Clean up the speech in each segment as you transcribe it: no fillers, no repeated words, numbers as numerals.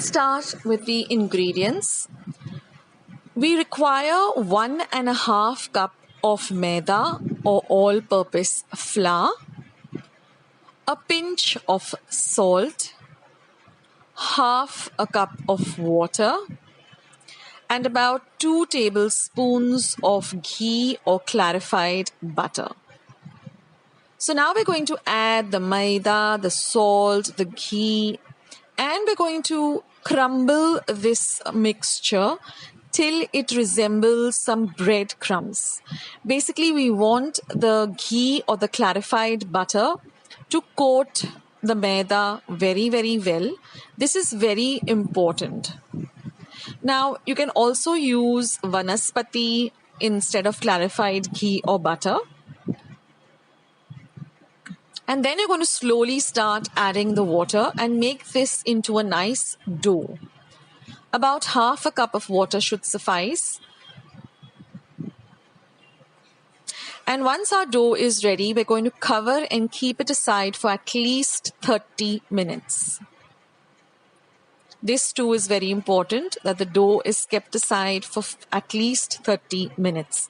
start with the ingredients. We require 1.5 cup of maida or all-purpose flour, a pinch of salt, half a cup of water, and about 2 tablespoons of ghee or clarified butter. So now we're going to add the maida, the salt, the ghee, and we're going to crumble this mixture till it resembles some breadcrumbs. Basically, we want the ghee or the clarified butter to coat the maida very, very well. This is very important. Now, you can also use vanaspati instead of clarified ghee or butter. And then you're going to slowly start adding the water and make this into a nice dough. About half a cup of water should suffice. And once our dough is ready, we're going to cover and keep it aside for at least 30 minutes. This too is very important, that the dough is kept aside for at least 30 minutes.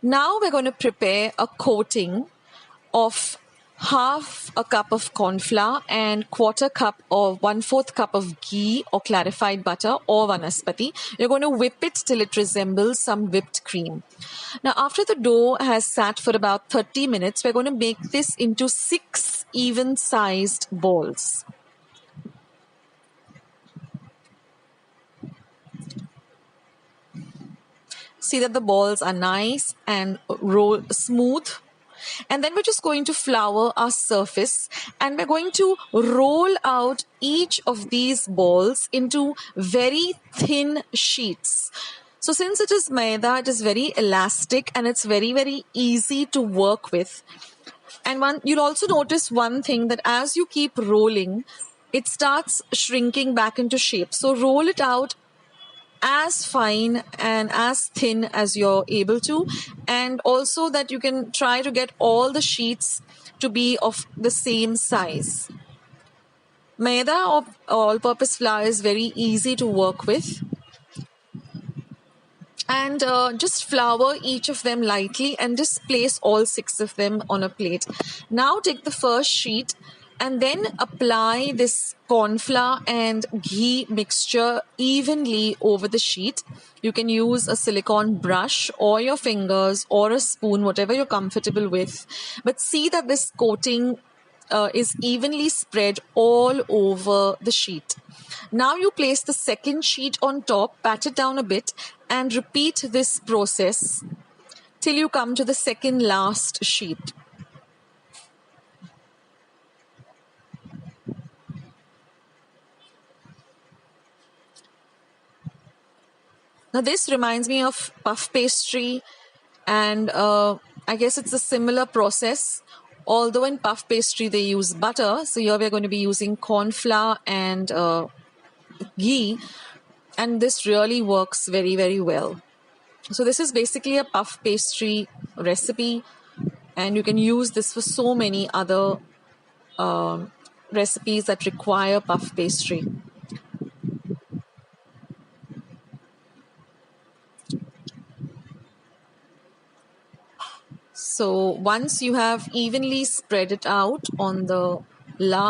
Now we're going to prepare a coating of half a cup of cornflour and 1/4 cup or 1/4 cup of ghee or clarified butter or vanaspati. You're going to whip it till it resembles some whipped cream. Now, after the dough has sat for about 30 minutes, we're going to make this into 6 even-sized balls. See that the balls are nice and roll smooth. And then we're just going to flour our surface and we're going to roll out each of these balls into very thin sheets. So since it is maida, it is very elastic and it's very, very easy to work with. And you'll also notice one thing, that as you keep rolling, it starts shrinking back into shape. So roll it out as fine and as thin as you're able to, and also that you can try to get all the sheets to be of the same size. Maida or all-purpose flour is very easy to work with, and just flour each of them lightly and just place all 6 of them on a plate. Now take the first sheet and then apply this cornflour and ghee mixture evenly over the sheet. You can use a silicone brush or your fingers or a spoon, whatever you're comfortable with. But see that this coating is evenly spread all over the sheet. Now you place the second sheet on top, pat it down a bit, and repeat this process till you come to the second last sheet. Now this reminds me of puff pastry, and I guess it's a similar process, although in puff pastry they use butter. So here we're going to be using corn flour and ghee, and this really works very, very well. So this is basically a puff pastry recipe, and you can use this for so many other recipes that require puff pastry. So once you have evenly spread it out on the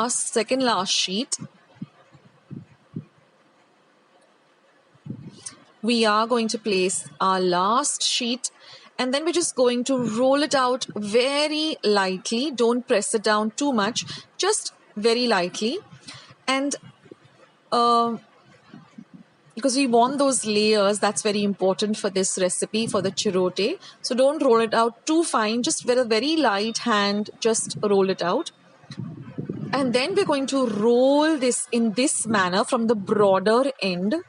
second last sheet, we are going to place our last sheet, and then we're just going to roll it out very lightly. Don't press it down too much, just very lightly. And because we want those layers, that's very important for this recipe, for the chirote. So don't roll it out too fine, just with a very light hand, just roll it out. And then we're going to roll this in this manner from the broader end,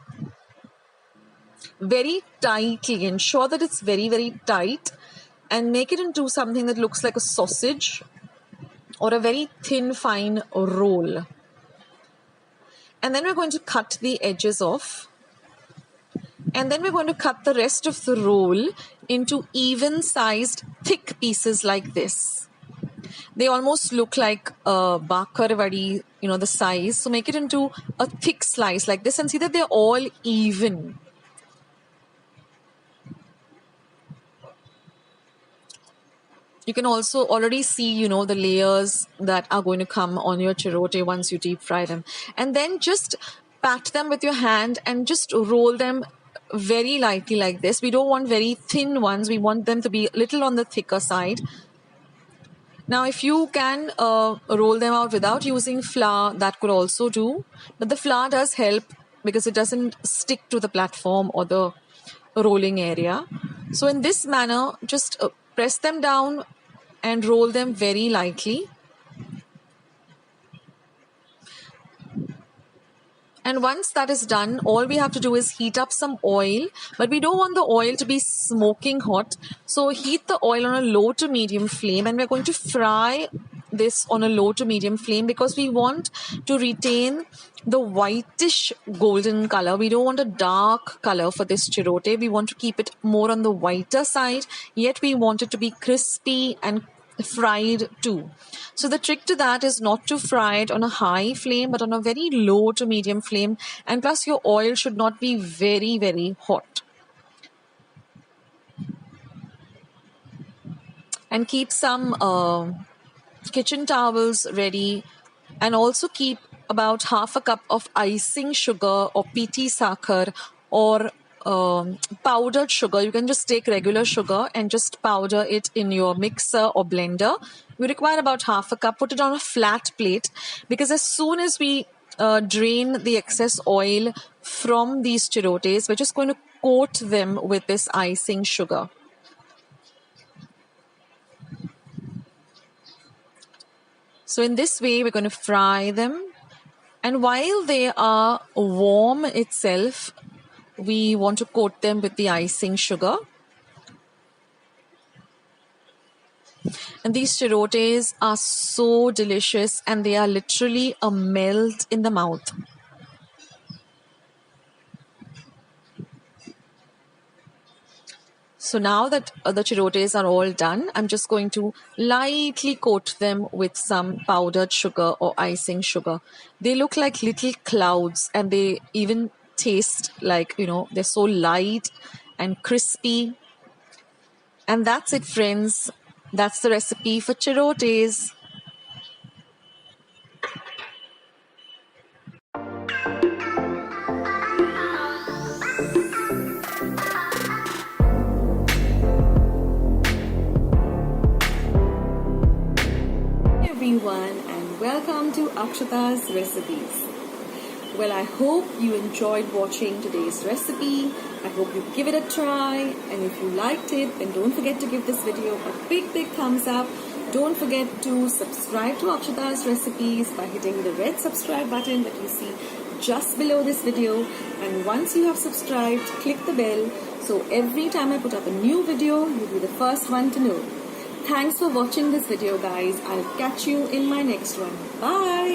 very tightly. Ensure that it's very, very tight, and make it into something that looks like a sausage or a very thin, fine roll. And then we're going to cut the edges off. And then we're going to cut the rest of the roll into even-sized, thick pieces like this. they almost look like bakarvadi, the size. So make it into a thick slice like this and see that they're all even. You can also already see, the layers that are going to come on your chirote once you deep fry them. And then just pat them with your hand and just roll them very lightly like this. We don't want very thin ones. We want them to be a little on the thicker side. Now, if you can roll them out without using flour, that could also do. But the flour does help because it doesn't stick to the platform or the rolling area. So in this manner, just press them down and roll them very lightly. And once that is done, all we have to do is heat up some oil, but we don't want the oil to be smoking hot. So heat the oil on a low to medium flame, and we're going to fry this on a low to medium flame because we want to retain the whitish golden color. We don't want a dark color for this chirote. We want to keep it more on the whiter side, yet we want it to be crispy and fried too. So the trick to that is not to fry it on a high flame but on a very low to medium flame, and plus your oil should not be very, very hot. And keep some kitchen towels ready, and also keep about half a cup of icing sugar or piti sakhar or powdered sugar. You can just take regular sugar and just powder it in your mixer or blender. We require about half a cup. Put it on a flat plate because as soon as we drain the excess oil from these chirotes, we're just going to coat them with this icing sugar. So in this way, we're going to fry them. And while they are warm itself, we want to coat them with the icing sugar. And these chirotes are so delicious and they are literally a melt in the mouth. So now that the chirotes are all done, I'm just going to lightly coat them with some powdered sugar or icing sugar. They look like little clouds and they even taste like, they're so light and crispy. And that's it, friends. That's the recipe for chirotes. Everyone, and welcome to Akshata's Recipes. Well, I hope you enjoyed watching today's recipe. I hope you give it a try, and if you liked it, then don't forget to give this video a big thumbs up. Don't forget to subscribe to Akshata's Recipes by hitting the red subscribe button that you see just below this video, and once you have subscribed, click the bell so every time I put up a new video, you'll be the first one to know. Thanks for watching this video, guys. I'll catch you in my next one. Bye!